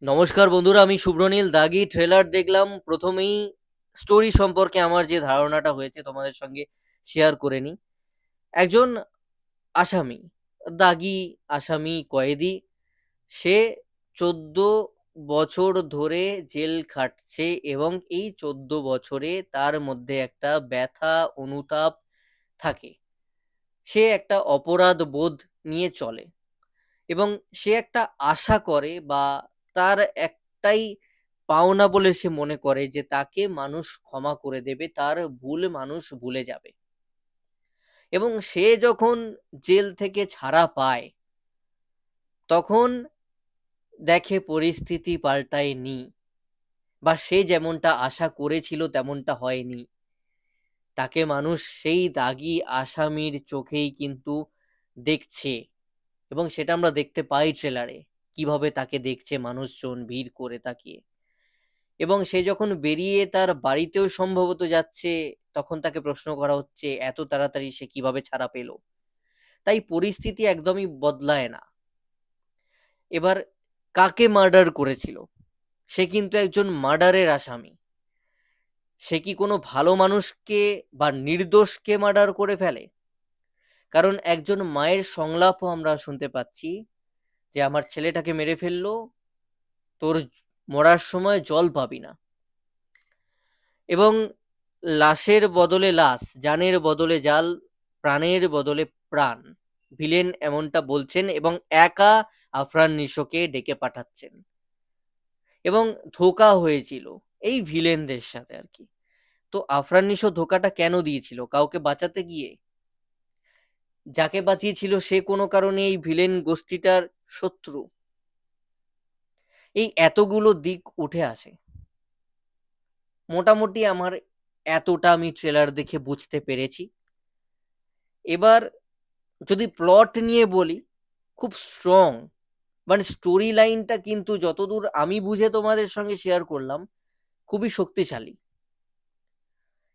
নমস্কার বন্ধুরা, আমি শুভ্রনীল। দাগি ট্রেলার দেখলাম। প্রথমেই স্টোরি সম্পর্কে আমার যে ধারণাটা হয়েছে তোমাদের সঙ্গে শেয়ার করে নিই। একজন আসামি, দাগি আসামি কয়েদি, সে 14 বছর ধরে জেল খাটছে এবং এই 14 বছরে তার মধ্যে একটা ব্যথা অনুতাপ থাকে। সে একটা অপরাধ বোধ নিয়ে চলে এবং সে একটা আশা করে বা তার একটাই পাওনা বলে সে মনে করে যে তাকে মানুষ ক্ষমা করে দেবে, তার ভুল মানুষ ভুলে যাবে। এবং সে যখন জেল থেকে ছাড়া পায় তখন দেখে পরিস্থিতি পাল্টায়নি, বা সে যেমনটা আশা করেছিল তেমনটা হয়নি। তাকে মানুষ সেই দাগী আসামির চোখেই কিন্তু দেখছে, এবং সেটা আমরা দেখতে পাই ট্রেলারে, কিভাবে তাকে দেখছে মানুষজন ভিড় করে তাকিয়ে। এবং সে যখন বেরিয়ে তার বাড়িতেও সম্ভবত যাচ্ছে, তখন তাকে প্রশ্ন করা হচ্ছে এত তাড়াতাড়ি সে কিভাবে ছাড়া পেল। তাই পরিস্থিতি একদমই বদলায় না। এবার কাকে মার্ডার করেছিল? সে কিন্তু একজন মার্ডারের আসামি। সে কি কোনো ভালো মানুষকে বা নির্দোষকে মার্ডার করে ফেলে? কারণ একজন মায়ের সংলাপও আমরা শুনতে পাচ্ছি যে আমার ছেলেটাকে মেরে ফেললো, তোর মরার সময় জল পাবি না। এবং লাশের বদলে লাশ, জানের বদলে জাল, প্রাণের বদলে প্রাণ, ভিলেন এমনটা বলছেন এবং একা আফরান নিশোকে ডেকে পাঠাচ্ছেন। এবং ধোঁকা হয়েছিল এই ভিলেনদের সাথে আর কি। তো আফরান নিশো ধোঁকাটা কেন দিয়েছিল? কাউকে বাঁচাতে গিয়ে? যাকে বাঁচিয়েছিল সে কোনো কারণে এই ভিলেন গোষ্ঠীটার শত্রু? এই এতগুলো দিক উঠে আসে। মোটামুটি আমার এতটা আমি ট্রেলার দেখে বুঝতে পেরেছি। এবার যদি প্লট নিয়ে বলি, খুব স্ট্রং, মানে স্টোরি লাইনটা কিন্তু যতদূর আমি বুঝে তোমাদের সঙ্গে শেয়ার করলাম, খুবই শক্তিশালী।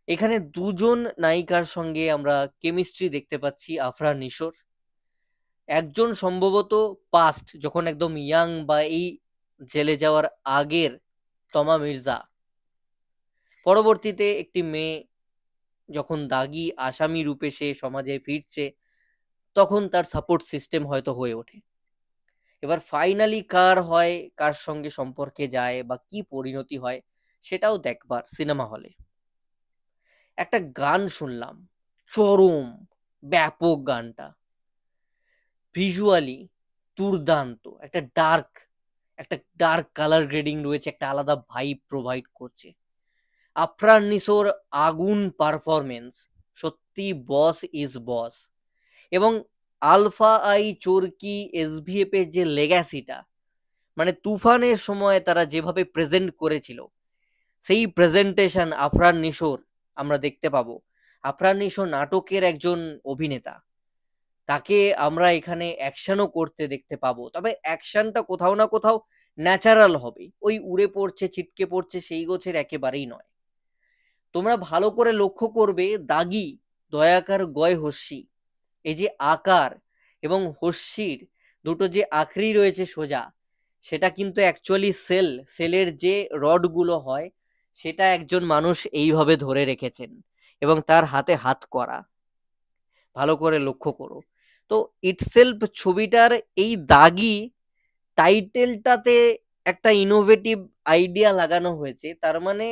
এখানে দুজন নায়িকার সঙ্গে আমরা কেমিস্ট্রি দেখতে পাচ্ছি আফরান নিশোর। একজন সম্ভবত পাস্ট, যখন একদম ইয়াং বা এই জেলে যাওয়ার আগের তমা মির্জা। পরবর্তীতে একটি মেয়ে যখন দাগী আসামি রূপে সে সমাজে ফিরছে, তখন তার সাপোর্ট সিস্টেম হয়তো হয়ে ওঠে। এবার ফাইনালি কার হয়, কার সঙ্গে সম্পর্কে যায় বা কি পরিণতি হয়, সেটাও দেখবার সিনেমা হলে। একটা গান শুনলাম, চরম ব্যাপক গানটা, ভিজুয়ালি দুর্দান্ত। একটা ডার্ক কালার গ্রেডিং রয়েছে, একটা আলাদা ভাইব প্রোভাইড করছে। আফরান নিশোর আগুন পারফরমেন্স, সত্যি বস ইজ বস। এবং আলফা আই চোরকি এসভিএফ এর যে লেগ্যাসিটা, মানে তুফানের সময় তারা যেভাবে প্রেজেন্ট করেছিল, সেই প্রেজেন্টেশন আফরান নিশোর আমরা দেখতে পাবো। আফরান নিশো নাটকের একজন অভিনেতা, তাকে আমরা এখানে অ্যাকশনও করতে দেখতে পাবো। তবে অ্যাকশনটা কোথাও না কোথাও ন্যাচারাল হবে, ওই উড়ে পড়ছে ছিটকে পড়ছে সেই গোছের একেবারেই নয়। তোমরা ভালো করে লক্ষ্য করবে দাগি, দয়াকার গয় হস্যি, এই যে আকার এবং হস্যির দুটো যে আখরি রয়েছে সোজা, সেটা কিন্তু অ্যাকচুয়ালি সেলের যে রডগুলো হয়, সেটা একজন মানুষ এইভাবে ধরে রেখেছেন এবং তার হাতে হাত করা। ভালো করে লক্ষ্য করো। তো ইটসেলফ ছবিটার এই দাগি টাইটেলটাতে একটা ইনোভেটিভ আইডিয়া লাগানো হয়েছে। তার মানে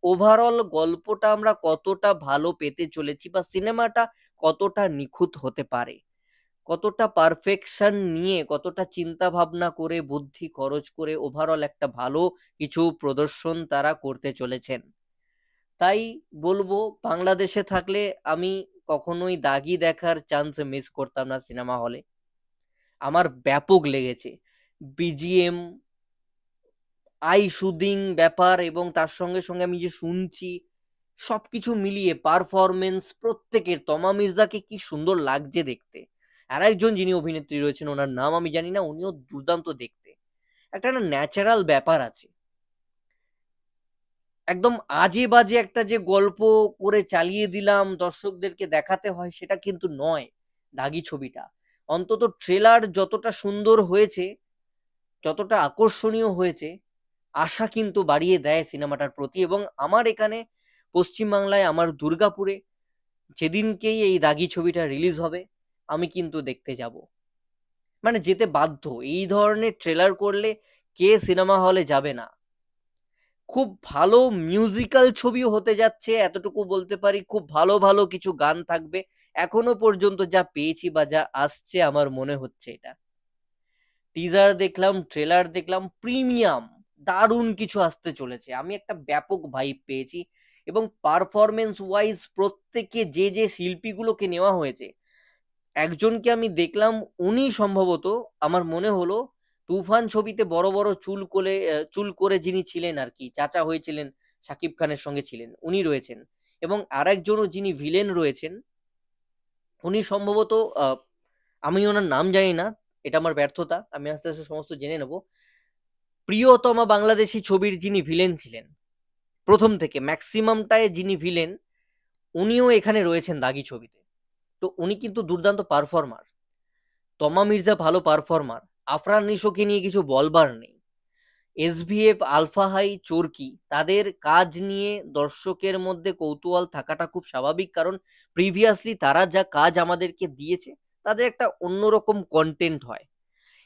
ওভারঅল গল্পটা আমরা কতটা ভালো পেতে চলেছি, বা সিনেমাটা কতটা নিখুঁত হতে পারে, কতটা পারফেকশন নিয়ে, কতটা চিন্তা ভাবনা করে, বুদ্ধি খরচ করে ওভারঅল একটা ভালো কিছু প্রদর্শন তারা করতে চলেছেন। তাই বলবো, বাংলাদেশে থাকলে আমি কখনোই দাগি দেখার চান্স মিস করতাম না সিনেমা হলে। আমার ব্যাপক লেগেছে। বিজিএম, আই শুদিং ব্যাপার, এবং তার সঙ্গে সঙ্গে আমি যে শুনছি, সবকিছু মিলিয়ে পারফরমেন্স প্রত্যেকের। তমা মির্জাকে কি সুন্দর লাগছে দেখতে। আর একজন যিনি অভিনেত্রী রয়েছেন, ওনার নাম আমি জানি না, উনিও দুর্দান্ত দেখতে। একটা না ন্যাচারাল ব্যাপার আছে। একদম আজে বাজে একটা যে গল্প করে চালিয়ে দিলাম দর্শকদেরকে দেখাতে হয়, সেটা কিন্তু নয় দাগি ছবিটা। অন্তত ট্রেলার যতটা সুন্দর হয়েছে, যতটা আকর্ষণীয় হয়েছে, আশা কিন্তু বাড়িয়ে দেয় সিনেমাটার প্রতি। এবং আমার এখানে পশ্চিমবাংলায়, আমার দুর্গাপুরে যেদিনকেই এই দাগি ছবিটা রিলিজ হবে, আমি কিন্তু দেখতে যাব, মানে যেতে বাধ্য। এই ধরনের ট্রেলার করলে কে সিনেমা হলে যাবে না? খুব ভালো মিউজিক্যাল ছবিও হতে যাচ্ছে, এতটুকু বলতে পারি। খুব ভালো ভালো কিছু গান থাকবে, এখনো পর্যন্ত যা পেয়েছি বা যা আসছে আমার মনে হচ্ছে এটা। টিজার দেখলাম, ট্রেলার দেখলাম, প্রিমিয়াম দারুণ কিছু আসতে চলেছে। আমি একটা ব্যাপক ভাইব পেয়েছি। এবং পারফরমেন্স ওয়াইজ প্রত্যেকে যে যে শিল্পীগুলোকে নেওয়া হয়েছে, একজনকে আমি দেখলাম, উনি সম্ভবত, আমার মনে হলো, তুফান ছবিতে বড় বড় চুল করে যিনি ছিলেন আর কি, চাচা হয়েছিলেন, শাকিব খানের সঙ্গে ছিলেন, উনি রয়েছেন। এবং আরেকজনও যিনি ভিলেন রয়েছেন, উনি সম্ভবত, আমি ওনার নাম জানি না, এটা আমার ব্যর্থতা, আমি আস্তে আস্তে সমস্ত জেনে নেব। প্রিয়তমা বাংলাদেশি ছবির যিনি ভিলেন ছিলেন, প্রথম থেকে ম্যাক্সিমামটায় যিনি ভিলেন, উনিও এখানে রয়েছেন দাগি ছবিতে। তো উনি কিন্তু দুর্দান্ত পারফর্মার। তমা মির্জা ভালো পারফর্মার। আফরান নিশোকে নিয়ে কিছু বলবার নেই। এসভিএফ, আলফা হাই, চোরকি, তাদের কাজ নিয়ে দর্শকের মধ্যে কৌতূহল থাকাটা খুব স্বাভাবিক, কারণ প্রিভিয়াসলি তারা যা কাজ আমাদেরকে দিয়েছে, তাদের একটা অন্যরকম কন্টেন্ট হয়।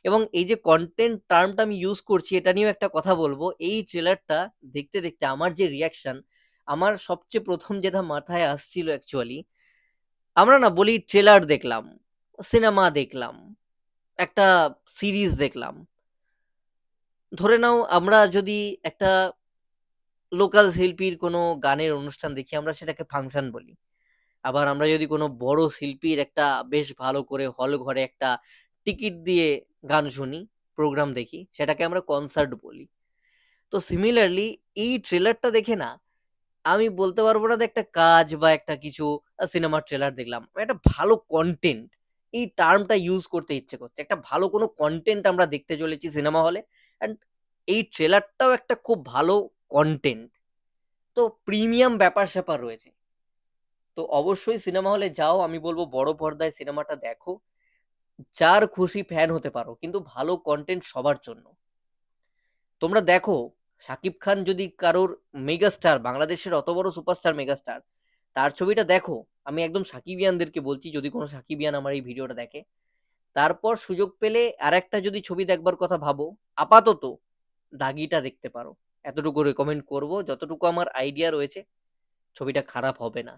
এবং এই যে কন্টেন্ট টার্মটা আমি ইউজ করছি, এটা নিয়েও একটা কথা বলবো। এই ট্রেলারটা দেখতে দেখতে আমার যে রিয়াকশন, আমার সবচেয়ে প্রথম যেটা মাথায় আসছিল অ্যাকচুয়ালি, আমরা না বলি ট্রেলার দেখলাম, সিনেমা দেখলাম, একটা সিরিজ দেখলাম, ধরে নাও আমরা যদি একটা লোকাল শিল্পীর কোনো গানের অনুষ্ঠান দেখি, আমরা সেটাকে ফাংশন বলি। আবার আমরা যদি কোনো বড় শিল্পীর একটা বেশ ভালো করে হল ঘরে একটা টিকিট দিয়ে গান শুনি, প্রোগ্রাম দেখি, সেটাকে আমরা কনসার্ট বলি। তো সিমিলারলি এই ট্রেলারটা দেখে না, আমি বলতে পারবো না যে একটা কাজ বা একটা কিছু সিনেমার ট্রেলার দেখলাম, একটা ভালো কন্টেন্ট, এই টার্মটা ইউজ করতে ইচ্ছে করছে। একটা ভালো কোনো কন্টেন্ট আমরা দেখতে চলেছি সিনেমা হলে, অ্যান্ড এই ট্রেলারটাও একটা খুব ভালো কন্টেন্ট। তো প্রিমিয়াম ব্যাপার স্যাপার রয়েছে। তো অবশ্যই সিনেমা হলে যাও, আমি বলবো বড় পর্দায় সিনেমাটা দেখো। যার খুশি ফ্যান হতে পারো, কিন্তু ভালো কন্টেন্ট সবার জন্য। তোমরা দেখো, শাকিব খান যদি কারোর মেগাস্টার, বাংলাদেশের অত বড় সুপারস্টার মেগাস্টার, তার ছবিটা দেখো। আমি একদম সাকিবিয়ানদেরকে বলছি, যদি কোনো সাকিবিয়ান আমার এই ভিডিওটা দেখে, তারপর সুযোগ পেলে আর একটা যদি ছবি দেখবার কথা ভাবো, আপাতত দাগিটা দেখতে পারো। এতটুকু রেকমেন্ড করব, যতটুকু আমার আইডিয়া রয়েছে, ছবিটা খারাপ হবে না।